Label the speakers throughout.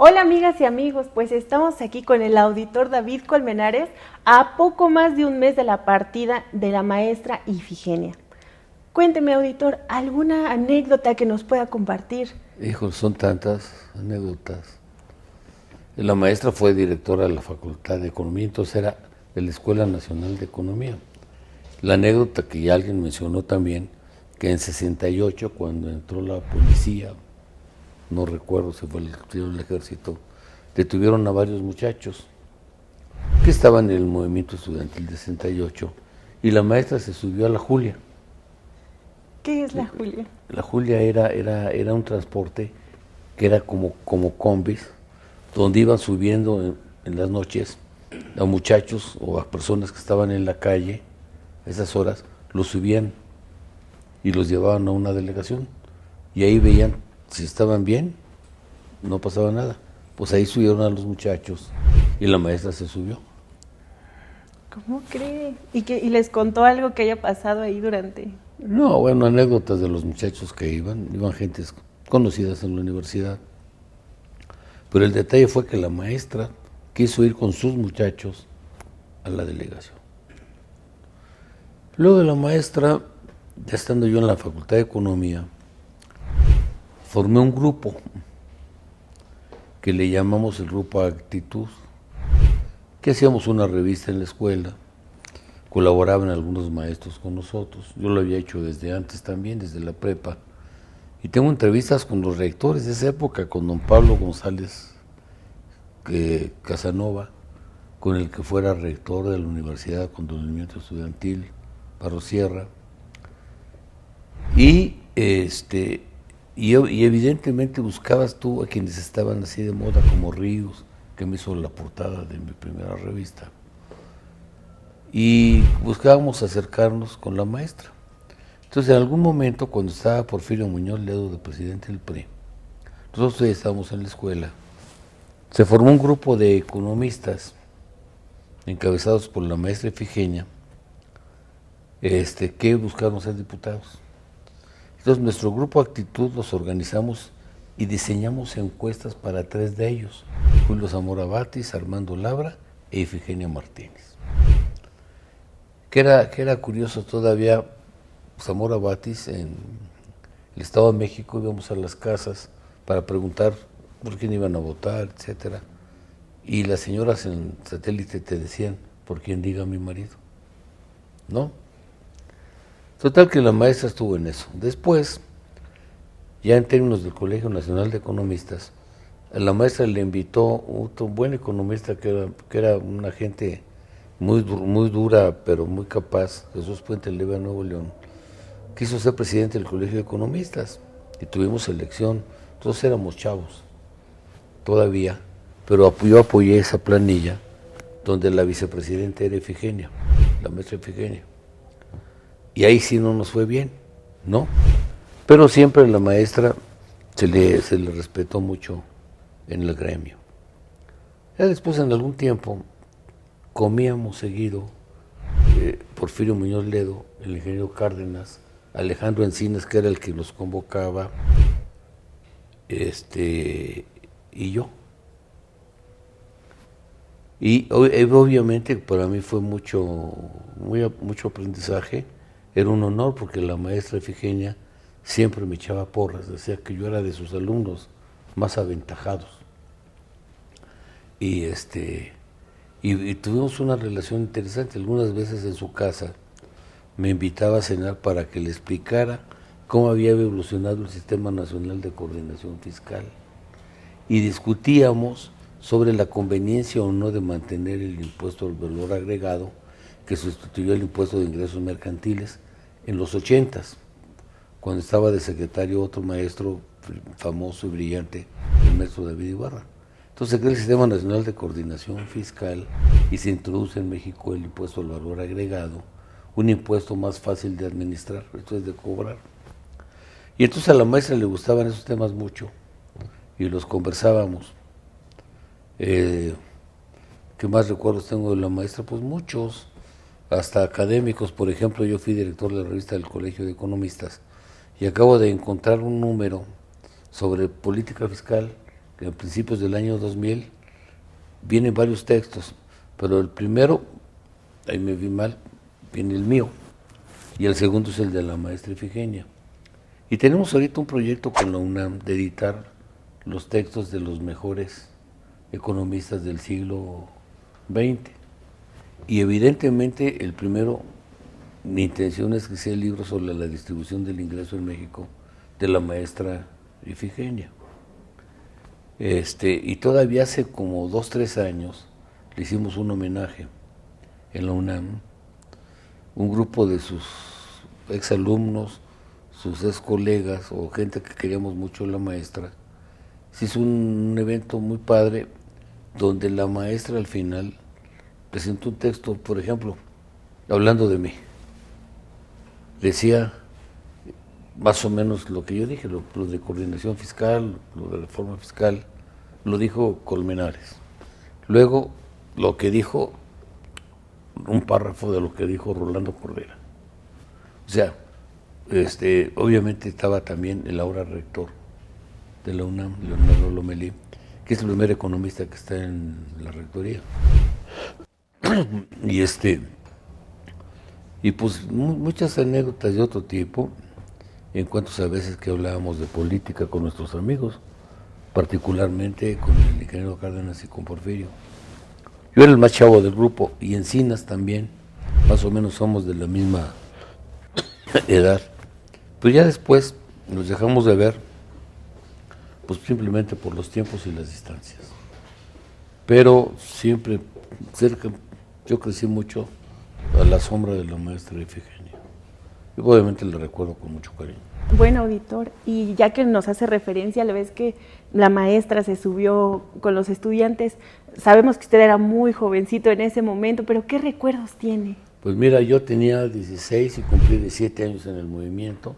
Speaker 1: Hola amigas y amigos, pues estamos aquí con el auditor David Colmenares a poco más de un mes de la partida de la maestra Ifigenia. Cuénteme, auditor, ¿alguna anécdota que nos pueda compartir?
Speaker 2: Hijo, son tantas anécdotas. La maestra fue directora de la Facultad de Economía, entonces era de la Escuela Nacional de Economía. La anécdota que ya alguien mencionó también, que en 68, cuando entró la policía, no recuerdo si fue el ejército, detuvieron a varios muchachos que estaban en el movimiento estudiantil de 68 y la maestra se subió a la Julia.
Speaker 1: ¿Qué es la Julia?
Speaker 2: La Julia era un transporte que era como combis, donde iban subiendo en las noches a muchachos o a personas que estaban en la calle, a esas horas, los subían y los llevaban a una delegación. Y ahí veían si estaban bien, no pasaba nada. Pues ahí subieron a los muchachos y la maestra se subió.
Speaker 1: ¿Cómo cree? ¿Y les contó algo que haya pasado ahí durante?
Speaker 2: No, bueno, anécdotas de los muchachos que iban gentes conocidas en la universidad. Pero el detalle fue que la maestra quiso ir con sus muchachos a la delegación. Luego de la maestra, ya estando yo en la Facultad de Economía, formé un grupo que le llamamos el Grupo Actitud, que hacíamos una revista en la escuela, colaboraban algunos maestros con nosotros, yo lo había hecho desde antes también, desde la prepa, y tengo entrevistas con los rectores de esa época, con don Pablo González Casanova, con el que fuera rector de la Universidad con el movimiento estudiantil, Barro Sierra, y evidentemente buscabas tú a quienes estaban así de moda, como Ríos, que me hizo la portada de mi primera revista, y buscábamos acercarnos con la maestra. Entonces, en algún momento, cuando estaba Porfirio Muñoz Ledo de presidente del PRI, nosotros ya estábamos en la escuela, se formó un grupo de economistas encabezados por la maestra Ifigenia, que buscaron ser diputados. Entonces, nuestro grupo Actitud los organizamos y diseñamos encuestas para 3 de ellos: Julio Zamora Batis, Armando Labra e Ifigenia Martínez. Que era curioso todavía. Zamora Batis, en el Estado de México, íbamos a las casas para preguntar por quién iban a votar, etcétera, y las señoras en satélite te decían por quién diga mi marido, ¿no? Total que la maestra estuvo en eso. Después, ya en términos del Colegio Nacional de Economistas, a la maestra le invitó otro buen economista que era una gente muy dura, pero muy capaz, Jesús Puente Leva, Nuevo León. Quiso ser presidente del Colegio de Economistas y tuvimos elección. Todos éramos chavos todavía, pero yo apoyé esa planilla donde la vicepresidenta era Ifigenia, la maestra Ifigenia. Y ahí sí no nos fue bien, ¿no? Pero siempre la maestra se le respetó mucho en el gremio. Ya después, en algún tiempo, comíamos seguido Porfirio Muñoz Ledo, el ingeniero Cárdenas, Alejandro Encinas, que era el que nos convocaba, y yo. Y obviamente para mí fue mucho aprendizaje. Era un honor porque la maestra Ifigenia siempre me echaba porras, decía que yo era de sus alumnos más aventajados. Y tuvimos una relación interesante. Algunas veces en su casa me invitaba a cenar para que le explicara cómo había evolucionado el Sistema Nacional de Coordinación Fiscal. Y discutíamos sobre la conveniencia o no de mantener el impuesto al valor agregado, que sustituyó el impuesto de ingresos mercantiles en los 80s, cuando estaba de secretario otro maestro famoso y brillante, el maestro David Ibarra. Entonces se crea el Sistema Nacional de Coordinación Fiscal y se introduce en México el impuesto al valor agregado, un impuesto más fácil de administrar, esto es de cobrar. Y entonces a la maestra le gustaban esos temas mucho y los conversábamos. ¿Qué más recuerdos tengo de la maestra? Pues muchos, hasta académicos. Por ejemplo, yo fui director de la revista del Colegio de Economistas y acabo de encontrar un número sobre política fiscal que a principios del año 2000 vienen varios textos, pero el primero, ahí me vi mal, viene el mío, y el segundo es el de la maestra Ifigenia. Y tenemos ahorita un proyecto con la UNAM de editar los textos de los mejores economistas del siglo XX. Y evidentemente el primero, mi intención es que sea el libro sobre la distribución del ingreso en México de la maestra Ifigenia. Y todavía hace como 2, 3 años le hicimos un homenaje en la UNAM, un grupo de sus exalumnos, sus ex colegas o gente que queríamos mucho a la maestra. Se hizo un evento muy padre donde la maestra al final presentó un texto, por ejemplo, hablando de mí. Decía más o menos lo que yo dije, lo de coordinación fiscal, lo de reforma fiscal, lo dijo Colmenares. Luego, lo que dijo, un párrafo de lo que dijo Rolando Cordera. O sea, obviamente estaba también el ahora rector de la UNAM, Leonardo Lomelí, que es el primer economista que está en la rectoría. Y pues muchas anécdotas de otro tipo, en cuanto a veces que hablábamos de política con nuestros amigos, particularmente con el ingeniero Cárdenas y con Porfirio. Yo era el más chavo del grupo, y Encinas también, más o menos somos de la misma edad. Pero ya después nos dejamos de ver, pues simplemente por los tiempos y las distancias. Pero siempre cerca, yo crecí mucho a la sombra de la maestra Ifigenia. Y obviamente le recuerdo con mucho cariño.
Speaker 1: Bueno, auditor, y ya que nos hace referencia, la vez que la maestra se subió con los estudiantes, sabemos que usted era muy jovencito en ese momento, pero ¿qué recuerdos tiene?
Speaker 2: Pues mira, yo tenía 16 y cumplí 17 años en el movimiento.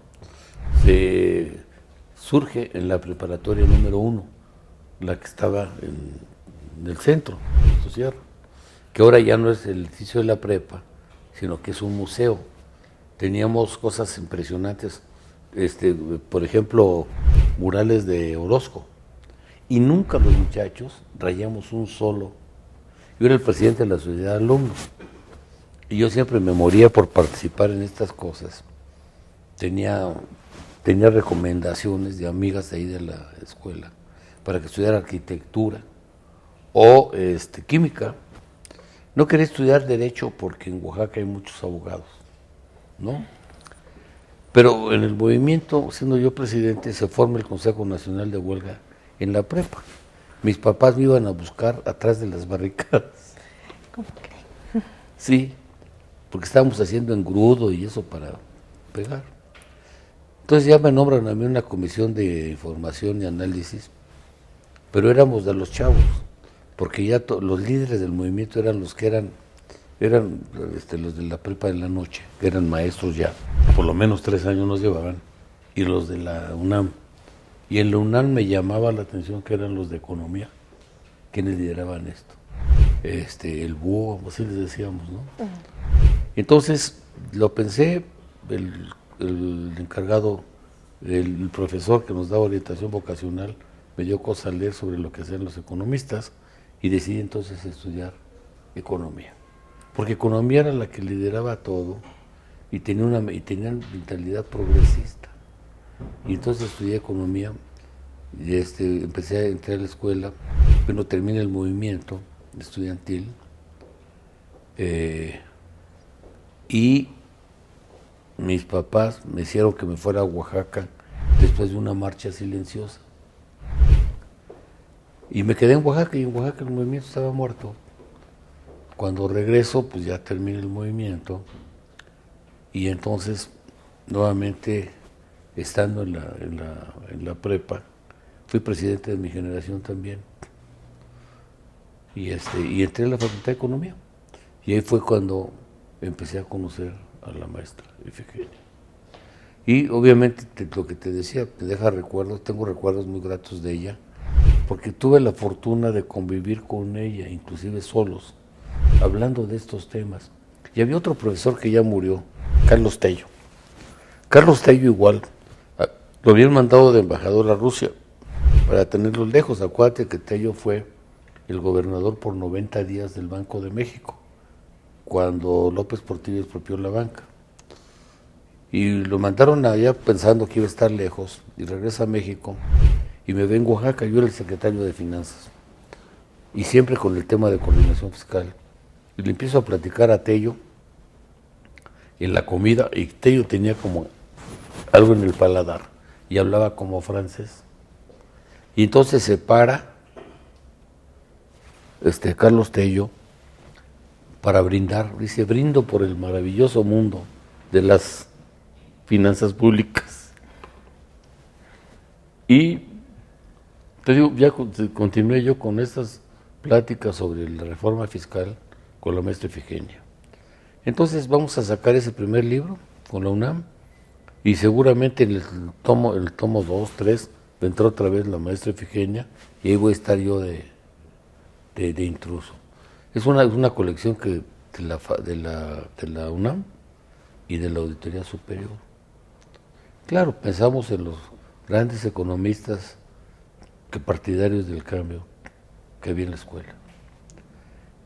Speaker 2: Surge en la preparatoria número 1, la que estaba en el centro, que ahora ya no es el edificio de la prepa, sino que es un museo. Teníamos cosas impresionantes, por ejemplo, murales de Orozco, y nunca los muchachos rayamos un solo. Yo era el presidente de la sociedad de alumnos, y yo siempre me moría por participar en estas cosas. Tenía recomendaciones de amigas de ahí de la escuela para que estudiara arquitectura o química. No quería estudiar derecho porque en Oaxaca hay muchos abogados, ¿no? Pero en el movimiento, siendo yo presidente, se forma el Consejo Nacional de Huelga en la prepa. Mis papás me iban a buscar atrás de las barricadas.
Speaker 1: ¿Cómo creen?
Speaker 2: Sí, porque estábamos haciendo engrudo y eso para pegar. Entonces ya me nombran a mí una comisión de información y análisis, pero éramos de los chavos, porque ya los líderes del movimiento eran los que eran los de la prepa de la noche, que eran maestros ya, por lo menos 3 años nos llevaban, y los de la UNAM. Y en la UNAM me llamaba la atención que eran los de economía, quienes lideraban esto. El búho, así les decíamos, ¿no? Entonces lo pensé, el encargado, el profesor que nos daba orientación vocacional, me dio cosa a leer sobre lo que hacían los economistas y decidí entonces estudiar economía. Porque economía era la que lideraba todo y tenían mentalidad progresista. Y entonces estudié economía y empecé a entrar a la escuela, pero terminé el movimiento estudiantil y mis papás me hicieron que me fuera a Oaxaca después de una marcha silenciosa. Y me quedé en Oaxaca, y en Oaxaca el movimiento estaba muerto. Cuando regreso, pues ya terminé el movimiento, y entonces, nuevamente, estando en la prepa, fui presidente de mi generación también. Y entré a la Facultad de Economía. Y ahí fue cuando empecé a conocer a la maestra Ifigenia. Y obviamente lo que te decía, te deja recuerdos, tengo recuerdos muy gratos de ella, porque tuve la fortuna de convivir con ella, inclusive solos, hablando de estos temas. Y había otro profesor que ya murió, Carlos Tello. Carlos Tello igual, lo habían mandado de embajador a Rusia, para tenerlos lejos. Acuérdate que Tello fue el gobernador por 90 días del Banco de México, cuando López Portillo expropió la banca. Y lo mandaron allá pensando que iba a estar lejos, y regresa a México, y me ve en Oaxaca, yo era el secretario de Finanzas, y siempre con el tema de coordinación fiscal. Y le empiezo a platicar a Tello en la comida, y Tello tenía como algo en el paladar, y hablaba como francés. Y entonces se para Carlos Tello para brindar, dice, brindo por el maravilloso mundo de las finanzas públicas. Y te digo, ya continué yo con estas pláticas sobre la reforma fiscal con la maestra Ifigenia. Entonces vamos a sacar ese primer libro con la UNAM, y seguramente en el tomo 2, 3, vendrá otra vez la maestra Ifigenia, y ahí voy a estar yo de intruso. Es una colección que de la UNAM y de la Auditoría Superior. Claro, pensamos en los grandes economistas que partidarios del cambio que había en la escuela,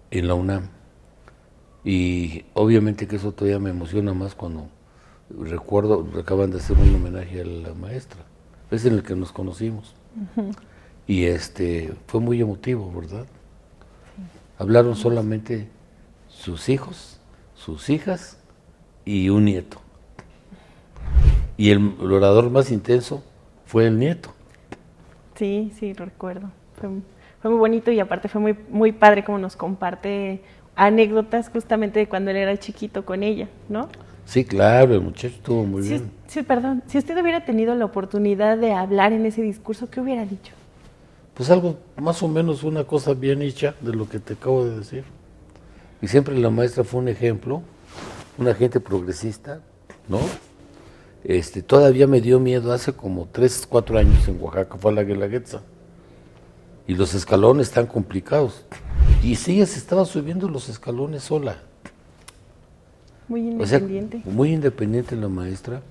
Speaker 2: en la UNAM. Y obviamente que eso todavía me emociona más cuando recuerdo, acaban de hacer un homenaje a la maestra, es en el que nos conocimos. Uh-huh. Y fue muy emotivo, ¿verdad? Sí. Hablaron solamente sus hijos, sus hijas y un nieto. Y el orador más intenso fue el nieto.
Speaker 1: Sí, sí, lo recuerdo. Fue muy bonito, y aparte fue muy, muy padre como nos comparte anécdotas justamente de cuando él era chiquito con ella, ¿no?
Speaker 2: Sí, claro, el muchacho estuvo muy bien.
Speaker 1: Sí, perdón, si usted hubiera tenido la oportunidad de hablar en ese discurso, ¿qué hubiera dicho?
Speaker 2: Pues algo, más o menos una cosa bien hecha de lo que te acabo de decir. Y siempre la maestra fue un ejemplo, una gente progresista, ¿no? Todavía me dio miedo hace como 3, 4 años en Oaxaca, fue a la Guelaguetza. Y los escalones están complicados. Y sí, ella se estaba subiendo los escalones sola.
Speaker 1: Muy independiente.
Speaker 2: O sea, muy independiente la maestra.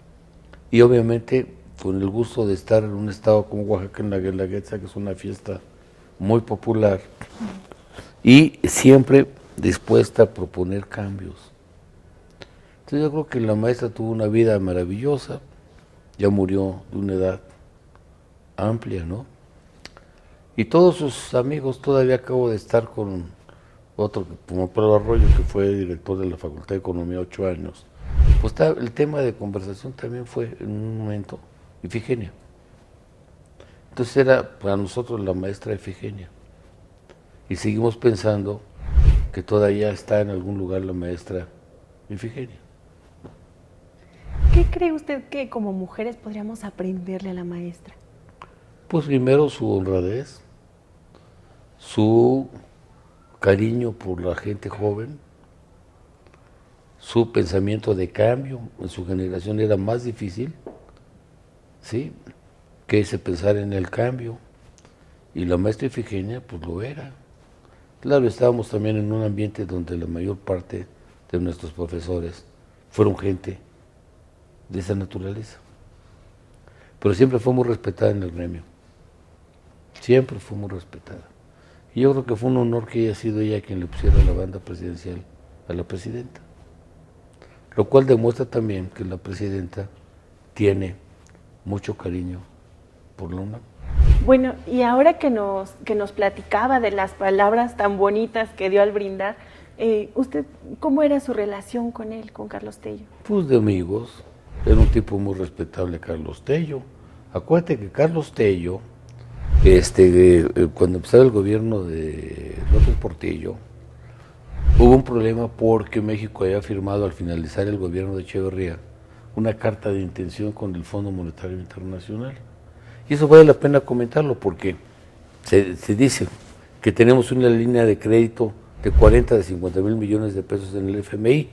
Speaker 2: Y obviamente con el gusto de estar en un estado como Oaxaca, en la Guelaguetza, que es una fiesta muy popular. Y siempre dispuesta a proponer cambios. Entonces yo creo que la maestra tuvo una vida maravillosa, ya murió de una edad amplia, ¿no? Y todos sus amigos, todavía acabo de estar con otro, como Pedro Arroyo, que fue director de la Facultad de Economía 8 años. Pues el tema de conversación también fue en un momento Ifigenia. Entonces era para nosotros la maestra Ifigenia. Y seguimos pensando que todavía está en algún lugar la maestra Ifigenia.
Speaker 1: ¿Qué cree usted que como mujeres podríamos aprenderle a la maestra?
Speaker 2: Pues primero su honradez, su cariño por la gente joven, su pensamiento de cambio. En su generación era más difícil, ¿sí?, que ese pensar en el cambio. Y la maestra Ifigenia, pues lo era. Claro, estábamos también en un ambiente donde la mayor parte de nuestros profesores fueron gente de esa naturaleza. Pero siempre fue muy respetada en el gremio. Siempre fue muy respetada. Y yo creo que fue un honor que haya sido ella quien le pusiera la banda presidencial a la presidenta. Lo cual demuestra también que la presidenta tiene mucho cariño por la UNAM.
Speaker 1: Bueno, y ahora que nos platicaba de las palabras tan bonitas que dio al brindar, ¿usted cómo era su relación con él, con Carlos Tello?
Speaker 2: Pues de amigos. Era un tipo muy respetable, Carlos Tello. Acuérdate que Carlos Tello, cuando empezaba el gobierno de López Portillo, hubo un problema porque México había firmado al finalizar el gobierno de Echeverría una carta de intención con el Fondo Monetario Internacional. Y eso vale la pena comentarlo porque se dice que tenemos una línea de crédito de 40 de 50 mil millones de pesos en el FMI,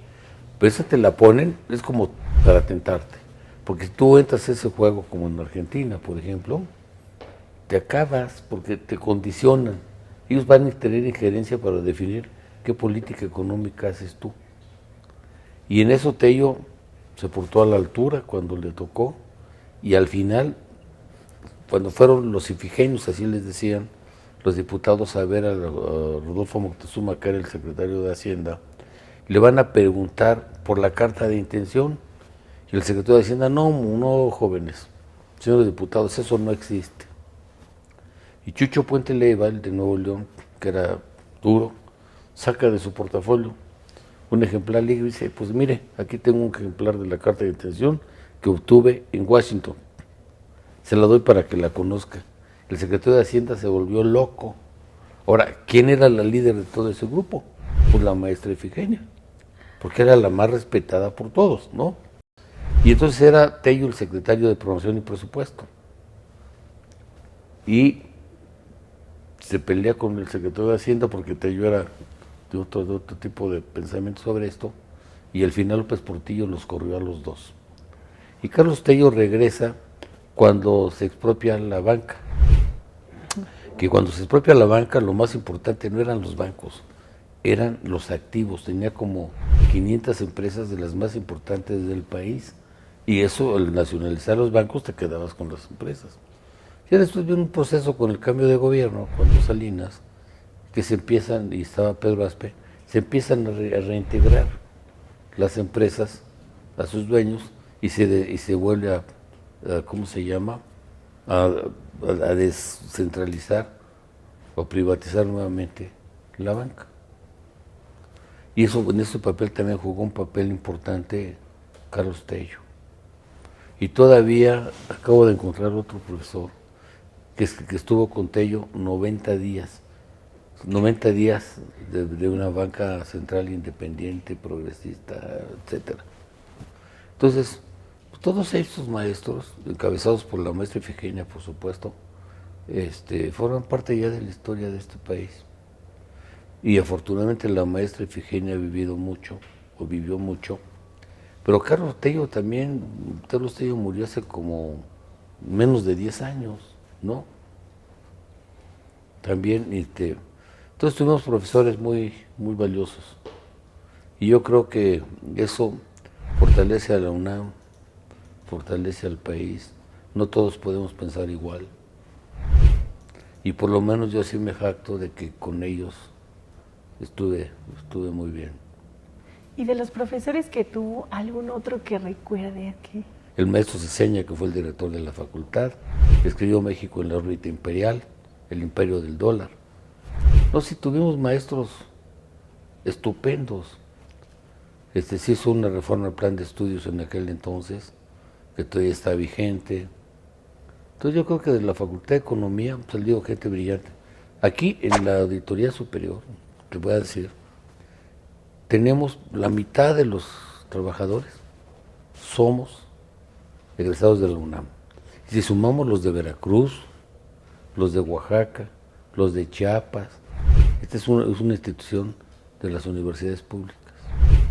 Speaker 2: pero esa te la ponen, es como para tentarte, porque si tú entras a ese juego como en Argentina, por ejemplo, te acabas porque te condicionan. Ellos van a tener injerencia para definir qué política económica haces tú. Y en eso Tello se portó a la altura cuando le tocó, y al final cuando fueron los ifigenios, así les decían, los diputados a ver a Rodolfo Moctezuma, que era el secretario de Hacienda, le van a preguntar por la carta de intención. Y el secretario de Hacienda, no, jóvenes, señores diputados, eso no existe. Y Chucho Puente Leiva, el de Nuevo León, que era duro, saca de su portafolio un ejemplar y dice, pues mire, aquí tengo un ejemplar de la carta de intención que obtuve en Washington. Se la doy para que la conozca. El secretario de Hacienda se volvió loco. Ahora, ¿quién era la líder de todo ese grupo? Pues la maestra Ifigenia, porque era la más respetada por todos, ¿no? Y entonces era Tello el secretario de Promoción y Presupuesto. Y se pelea con el secretario de Hacienda porque Tello era de otro tipo de pensamiento sobre esto, y al final López Portillo los corrió a los dos. Y Carlos Tello regresa cuando se expropia la banca. Que cuando se expropia la banca, lo más importante no eran los bancos, eran los activos. Tenía como 500 empresas de las más importantes del país, y eso, al nacionalizar los bancos, te quedabas con las empresas. Ya después viene un proceso con el cambio de gobierno, cuando Salinas, que se empiezan, y estaba Pedro Aspe, se empiezan a reintegrar las empresas a sus dueños, y se vuelve ¿cómo se llama?, a descentralizar o privatizar nuevamente la banca. Y eso, en ese papel también jugó un papel importante Carlos Tello. Y todavía acabo de encontrar otro profesor que estuvo con Tello 90 días de una banca central independiente, progresista, etcétera. Entonces, todos estos maestros, encabezados por la maestra Ifigenia, por supuesto, forman parte ya de la historia de este país. Y afortunadamente la maestra Ifigenia ha vivido mucho, o vivió mucho, pero Carlos Tello también, Carlos Tello murió hace como menos de 10 años, ¿no? También, entonces tuvimos profesores muy, muy valiosos. Y yo creo que eso fortalece a la UNAM, fortalece al país. No todos podemos pensar igual. Y por lo menos yo sí me jacto de que con ellos estuve muy bien.
Speaker 1: ¿Y de los profesores que tuvo, algún otro que recuerde aquí?
Speaker 2: El maestro Ceseña, que fue el director de la facultad, escribió México en la órbita imperial, el imperio del dólar. No, sí tuvimos maestros estupendos. Se hizo una reforma al plan de estudios en aquel entonces, que todavía está vigente. Entonces yo creo que de la Facultad de Economía salió gente brillante. Aquí en la Auditoría Superior, te voy a decir, tenemos la mitad de los trabajadores, somos egresados de la UNAM. Y si sumamos los de Veracruz, los de Oaxaca, los de Chiapas, esta es una institución de las universidades públicas.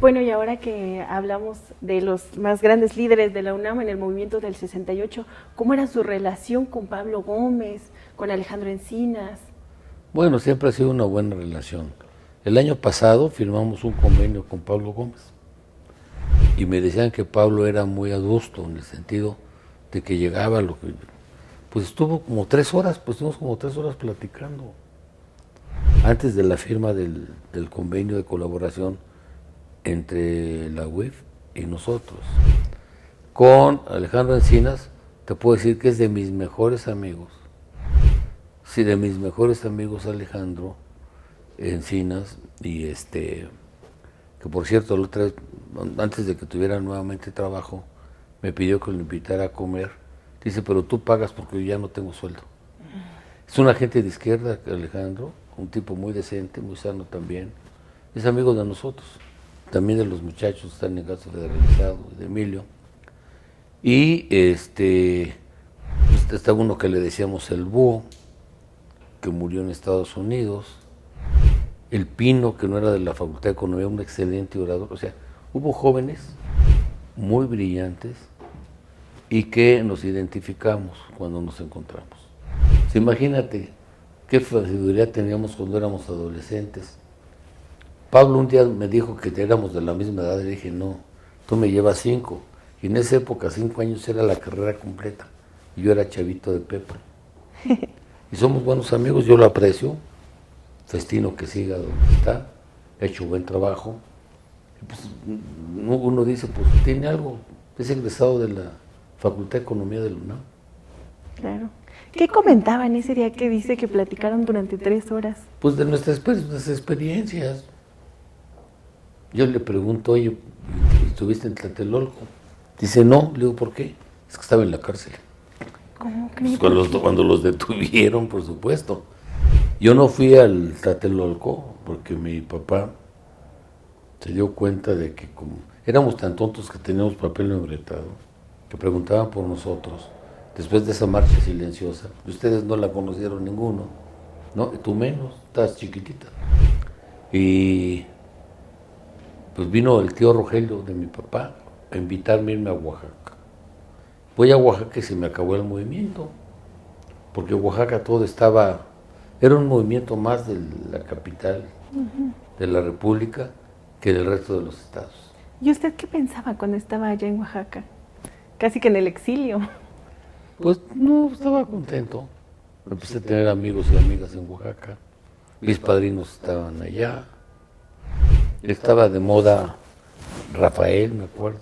Speaker 1: Bueno, y ahora que hablamos de los más grandes líderes de la UNAM en el movimiento del 68, ¿cómo era su relación con Pablo Gómez, con Alejandro Encinas?
Speaker 2: Bueno, siempre ha sido una buena relación. El año pasado firmamos un convenio con Pablo Gómez y me decían que Pablo era muy adusto en el sentido de que llegaba pues estuvo como 3 horas, pues estuvimos como 3 horas platicando antes de la firma del convenio de colaboración entre la UIF y nosotros. Con Alejandro Encinas, te puedo decir que es de mis mejores amigos. Sí, de mis mejores amigos Alejandro Encinas, y que por cierto, la otra vez, antes de que tuviera nuevamente trabajo, me pidió que lo invitara a comer. Dice, pero tú pagas porque yo ya no tengo sueldo. Es un agente de izquierda, Alejandro, un tipo muy decente, muy sano también. Es amigo de nosotros, también de los muchachos que están en gasto federalizado, de Emilio. Y pues está uno que le decíamos el Búho, que murió en Estados Unidos. El Pino, que no era de la Facultad de Economía, un excelente orador. O sea, hubo jóvenes muy brillantes y que nos identificamos cuando nos encontramos. O sea, imagínate qué sabiduría teníamos cuando éramos adolescentes. Pablo un día me dijo que éramos de la misma edad y le dije, no, tú me llevas 5. Y en esa época 5 años era la carrera completa. y yo era chavito de Pepe. Y somos buenos amigos, yo lo aprecio, festino que siga donde está, ha hecho buen trabajo. Y pues, uno dice, pues tiene algo, es egresado de la Facultad de Economía de la UNAM.
Speaker 1: Claro. ¿Qué comentaban ese día que dice que platicaron durante 3 horas?
Speaker 2: Pues de nuestras experiencias. Yo le pregunto, oye, ¿estuviste en Tlatelolco? Dice, no. Le digo, ¿por qué? Es que estaba en la cárcel.
Speaker 1: ¿Cómo crees?
Speaker 2: Pues cuando los detuvieron, por supuesto. Yo no fui al Tlatelolco porque mi papá se dio cuenta de que como éramos tan tontos que teníamos papel membretado, que preguntaban por nosotros, después de esa marcha silenciosa, ustedes no la conocieron ninguno, ¿no? Tú menos, estás chiquitita. Y pues vino el tío Rogelio de mi papá a invitarme a irme a Oaxaca. Voy a Oaxaca y se me acabó el movimiento, porque Oaxaca todo estaba, era un movimiento más de la capital de la República que del resto de los estados.
Speaker 1: ¿Y usted qué pensaba cuando estaba allá en Oaxaca? Casi que en el exilio.
Speaker 2: Pues no, estaba contento. Empecé a tener amigos y amigas en Oaxaca. Mis padrinos estaban allá. Estaba de moda Rafael, me acuerdo.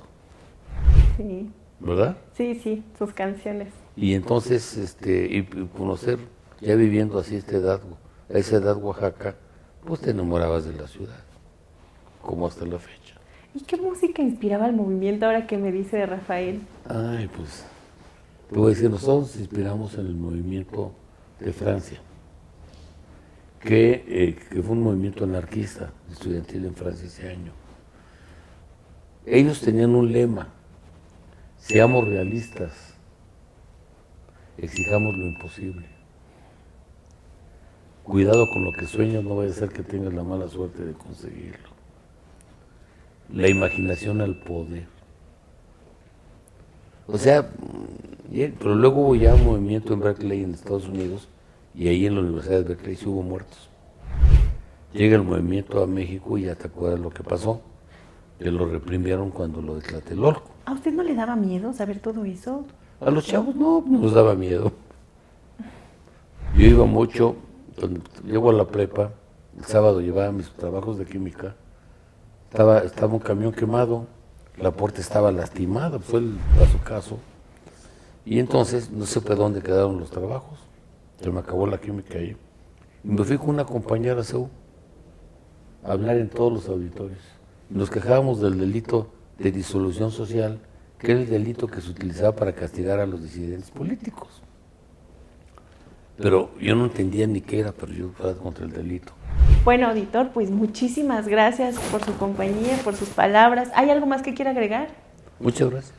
Speaker 1: Sí.
Speaker 2: ¿Verdad?
Speaker 1: Sí, sí, sus canciones.
Speaker 2: Y entonces, y conocer, ya viviendo así a esa edad Oaxaca, pues te enamorabas de la ciudad, como hasta la fecha.
Speaker 1: ¿Y qué música inspiraba el movimiento ahora que me dice de Rafael?
Speaker 2: Ay, pues, te voy a decir, nosotros nos inspiramos en el movimiento de Francia, que fue un movimiento anarquista, estudiantil en Francia ese año. Ellos tenían un lema: seamos realistas, exijamos lo imposible. Cuidado con lo que sueñas, no vaya a ser que tengas la mala suerte de conseguirlo. La imaginación al poder. O sea, pero luego hubo ya un movimiento en Berkeley, en Estados Unidos, y ahí en la Universidad de Berkeley sí hubo muertos. Llega el movimiento a México y ya te acuerdas lo que pasó, que lo reprimieron cuando lo de Tlatelolco.
Speaker 1: ¿A usted no le daba miedo saber todo eso?
Speaker 2: A los chavos no nos daba miedo. Yo iba mucho, cuando llego a la prepa, el sábado llevaba mis trabajos de química, estaba un camión quemado, la puerta estaba lastimada, fue el caso. Y entonces no supe dónde quedaron los trabajos, se me acabó la química ahí. Y me fui con una compañera a CEU a hablar en todos los auditorios. Nos quejábamos del delito de disolución social, que era el delito que se utilizaba para castigar a los disidentes políticos. Pero yo no entendía ni qué era, pero yo estaba contra el delito.
Speaker 1: Bueno, auditor, pues muchísimas gracias por su compañía, por sus palabras. ¿Hay algo más que quiera agregar?
Speaker 2: Muchas gracias.